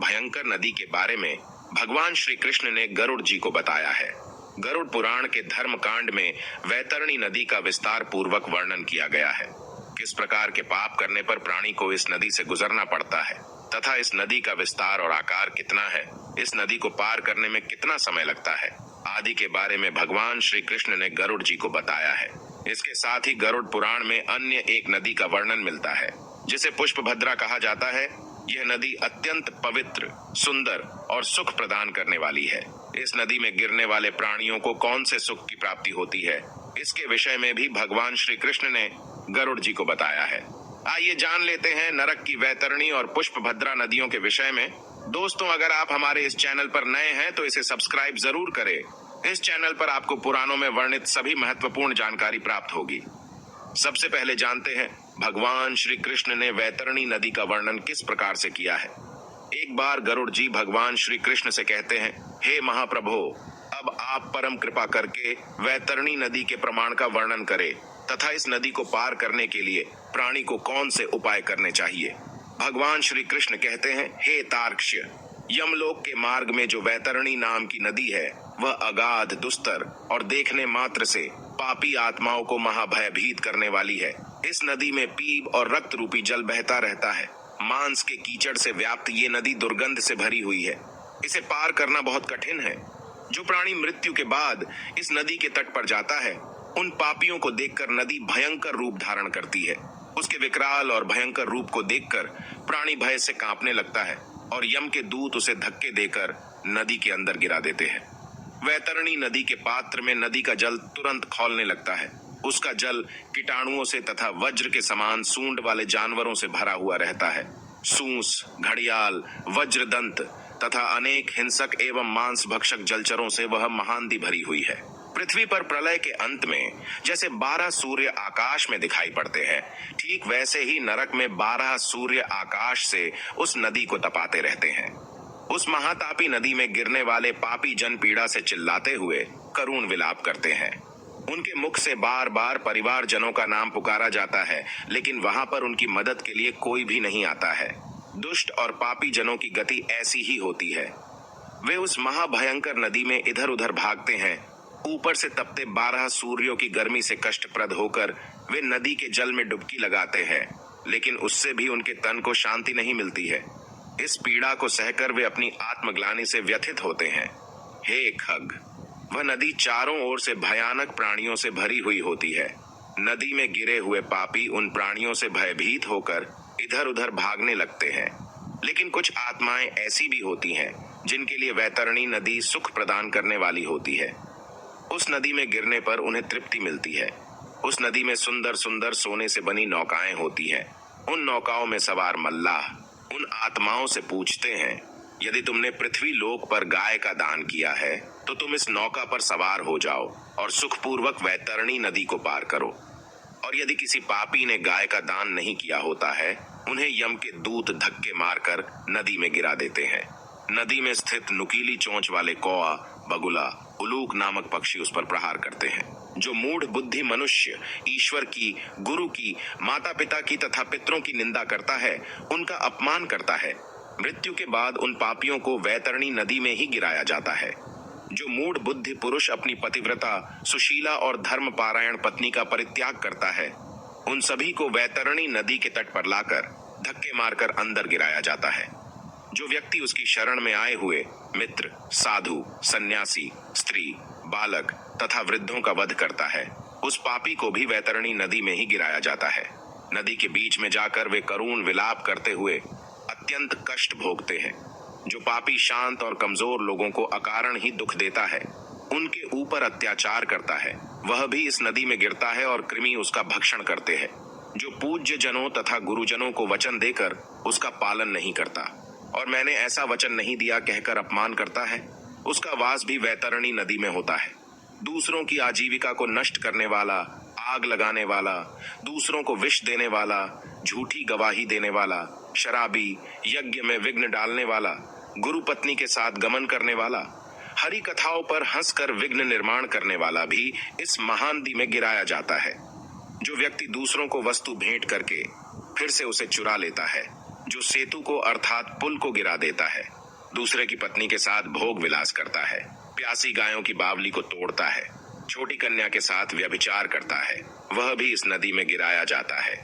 भयंकर नदी के बारे में भगवान श्री कृष्ण ने गरुड़ जी को बताया है। गरुड़ पुराण के धर्म कांड में वैतरणी नदी का विस्तार पूर्वक वर्णन किया गया है। किस प्रकार के पाप करने पर प्राणी को इस नदी से गुजरना पड़ता है तथा इस नदी का विस्तार और आकार कितना है, इस नदी को पार करने में कितना समय लगता है आदि के बारे में भगवान श्री कृष्ण ने गरुड़ जी को बताया है। इसके साथ ही गरुड़ पुराण में अन्य एक नदी का वर्णन मिलता है जिसे पुष्पभद्रा कहा जाता है। यह नदी अत्यंत पवित्र, सुंदर और सुख प्रदान करने वाली है। इस नदी में गिरने वाले प्राणियों को कौन से सुख की प्राप्ति होती है, इसके विषय में भी भगवान श्री कृष्ण ने गरुड़ जी को बताया है। आइए जान लेते हैं नरक की वैतरणी और पुष्पभद्रा नदियों के विषय में। दोस्तों, अगर आप हमारे इस चैनल पर नए हैं तो इसे सब्सक्राइब जरूर करें। इस चैनल पर आपको पुराणों में वर्णित सभी महत्वपूर्ण जानकारी प्राप्त होगी। सबसे पहले जानते हैं भगवान श्री कृष्ण ने वैतरणी नदी का वर्णन किस प्रकार से किया है। एक बार गरुड़ जी भगवान श्री कृष्ण से कहते हैं, हे महाप्रभो, अब आप परम कृपा करके वैतरणी नदी के प्रमाण का वर्णन करें तथा इस नदी को पार करने के लिए प्राणी को कौन से उपाय करने चाहिए। भगवान श्री कृष्ण कहते हैं, हे तार्क्ष्य, यमलोक के मार्ग में जो वैतरणी नाम की नदी है वह अगाध, दुस्तर और देखने मात्र से पापी आत्माओं को महाभयभीत करने वाली है। इस नदी में पीप और रक्त रूपी जल बहता रहता है। मांस के कीचड़ से व्याप्त ये नदी दुर्गंध से भरी हुई है। इसे पार करना बहुत कठिन है। जो प्राणी मृत्यु के बाद इस नदी के तट पर जाता है, उन पापियों को देखकर नदी भयंकर रूप धारण करती है। उसके विकराल और भयंकर रूप को देखकर प्राणी भय से कांपने लगता है और यम के दूत उसे धक्के देकर नदी के अंदर गिरा देते हैं। वैतरणी नदी के पात्र में नदी का जल तुरंत खौलने लगता है। उसका जल कीटाणुओं से तथा वज्र के समान सूंड वाले जानवरों से भरा हुआ रहता है। सूंस, घड़ियाल, वज्रदंत तथा अनेक हिंसक एवं मांस भक्षक जलचरों से वह महानदी भरी हुई है। पृथ्वी पर प्रलय के अंत में जैसे 12 सूर्य आकाश में दिखाई पड़ते हैं, ठीक वैसे ही नरक में 12 सूर्य आकाश से उस नदी को तपाते रहते हैं। उस महातापी नदी में गिरने वाले पापी जन पीड़ा से चिल्लाते हुए करुण विलाप करते हैं। उनके मुख से बार बार परिवार जनों का नाम पुकारा जाता है, लेकिन वहां पर उनकी मदद के लिए कोई भी नहीं आता है। दुष्ट और पापी जनों की गति ऐसी ही होती है। वे उस महाभयंकर नदी में इधर उधर भागते हैं। ऊपर से तपते 12 सूर्यों की गर्मी से कष्टप्रद होकर वे नदी के जल में डुबकी लगाते हैं, लेकिन उससे भी उनके तन को शांति नहीं मिलती है। इस पीड़ा को सहकर वे अपनी आत्मग्लानि से व्यथित होते हैं। हे खग, वह नदी चारों ओर से भयानक प्राणियों से भरी हुई होती है। नदी में गिरे हुए पापी उन प्राणियों से भयभीत होकर इधर उधर भागने लगते हैं। लेकिन कुछ आत्माएं ऐसी भी होती हैं जिनके लिए वैतरणी नदी सुख प्रदान करने वाली होती है। उस नदी में गिरने पर उन्हें तृप्ति मिलती है। उस नदी में सुंदर सुंदर सोने से बनी नौकाएं होती हैं। उन नौकाओं में सवार मल्लाह उन आत्माओं से पूछते हैं, यदि तुमने पृथ्वी लोक पर गाय का दान किया है तो तुम इस नौका पर सवार हो जाओ और सुखपूर्वक वैतरणी नदी को पार करो। और यदि किसी पापी ने गाय का दान नहीं किया होता है, उन्हें यम के दूत धक्के मारकर नदी में गिरा देते हैं। नदी में स्थित नुकीली चोंच वाले कौआ, बगुला, उलूक नामक पक्षी उस पर प्रहार करते हैं। जो मूढ़ बुद्धि मनुष्य ईश्वर की, गुरु की, माता पिता की तथा पितरों की निंदा करता है, उनका अपमान करता है, मृत्यु के बाद उन पापियों को वैतरणी नदी में ही गिराया जाता है। जो मूढ़ बुद्धि पुरुष अपनी पतिव्रता, सुशीला और धर्म पारायण पत्नी का परित्याग करता है, उन सभी को वैतरणी नदी के तट पर लाकर धक्के मारकर अंदर गिराया जाता है। जो व्यक्ति उसकी शरण में आए हुए मित्र, साधु, सन्यासी, स्त्री, बालक तथा वृद्धों का वध करता है, उस पापी को भी वैतरणी नदी में ही गिराया जाता है। नदी के बीच में जाकर वे करुण विलाप करते हुए अत्यंत कष्ट भोगते हैं। जो पापी शांत और कमजोर लोगों को अकारण ही दुख देता है, उनके ऊपर अत्याचार करता है, वह भी इस नदी में गिरता है और कृमि उसका भक्षण करते हैं। जो पूज्य जनों तथा गुरुजनों को वचन देकर उसका पालन नहीं करता और मैंने ऐसा वचन नहीं दिया कहकर अपमान करता है, उसका वास भी वैतरणी नदी में होता है। दूसरों की आजीविका को नष्ट करने वाला, आग लगाने वाला, दूसरों को विष देने वाला, झूठी गवाही देने वाला, शराबी, यज्ञ में विघ्न डालने वाला, गुरु पत्नी के साथ गमन करने वाला, हरि कथाओं पर हंसकर विघ्न निर्माण करने वाला भी इस महान नदी में गिराया जाता है। जो व्यक्ति दूसरों को वस्तु भेंट करके फिर से उसे चुरा लेता है, जो सेतु को अर्थात पुल को गिरा देता है, दूसरे की पत्नी के साथ भोग विलास करता है, प्यासी गायों की बावली को तोड़ता है, छोटी कन्या के साथ व्यभिचार करता है, वह भी इस नदी में गिराया जाता है।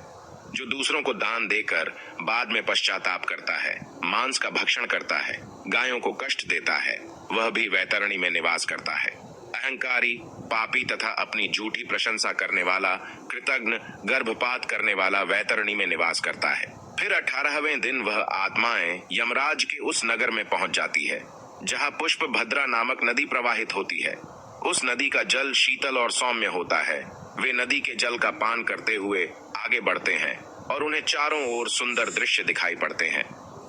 जो दूसरों को दान देकर बाद में पश्चाताप करता है, मांस का भक्षण करता है, गायों को कष्ट देता है, वह भी वैतरणी में निवास करता है। अहंकारी, पापी तथा अपनी झूठी प्रशंसा करने वाला, कृतघ्न, गर्भपात करने वाला वैतरणी में निवास करता है। फिर 18वें दिन वह आत्माएं यमराज के उस नगर में पहुंच जाती है जहां पुष्प भद्रा नामक नदी प्रवाहित होती है। उस नदी का जल शीतल और सौम्य होता है। वे नदी के जल का पान करते हुए आगे बढ़ते हैं और उन्हें चारों ओर सुंदर दृश्य दिखाई पड़ते हैं।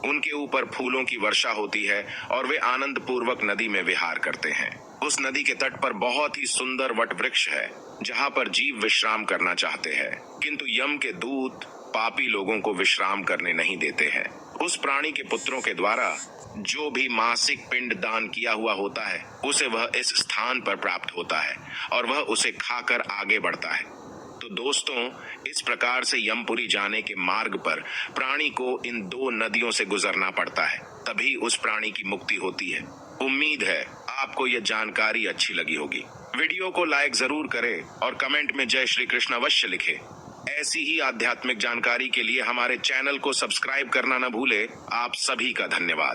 उनके ऊपर फूलों की वर्षा होती है और वे आनंद पूर्वक नदी में विहार करते हैं। उस नदी के तट पर बहुत ही सुंदर वट वृक्ष है जहाँ पर जीव विश्राम करना चाहते हैं, किंतु यम के दूत पापी लोगों को विश्राम करने नहीं देते हैं। उस प्राणी के पुत्रों के द्वारा जो भी मासिक पिंड दान किया हुआ होता है, उसे वह इस स्थान पर प्राप्त होता है और वह उसे खाकर आगे बढ़ता है। तो दोस्तों, इस प्रकार से यमपुरी जाने के मार्ग पर प्राणी को इन 2 नदियों से गुजरना पड़ता है, तभी उस प्राणी की मुक्ति होती है। उम्मीद है आपको यह जानकारी अच्छी लगी होगी। वीडियो को लाइक जरूर करें और कमेंट में जय श्री कृष्ण अवश्य लिखें। ऐसी ही आध्यात्मिक जानकारी के लिए हमारे चैनल को सब्सक्राइब करना न भूले। आप सभी का धन्यवाद।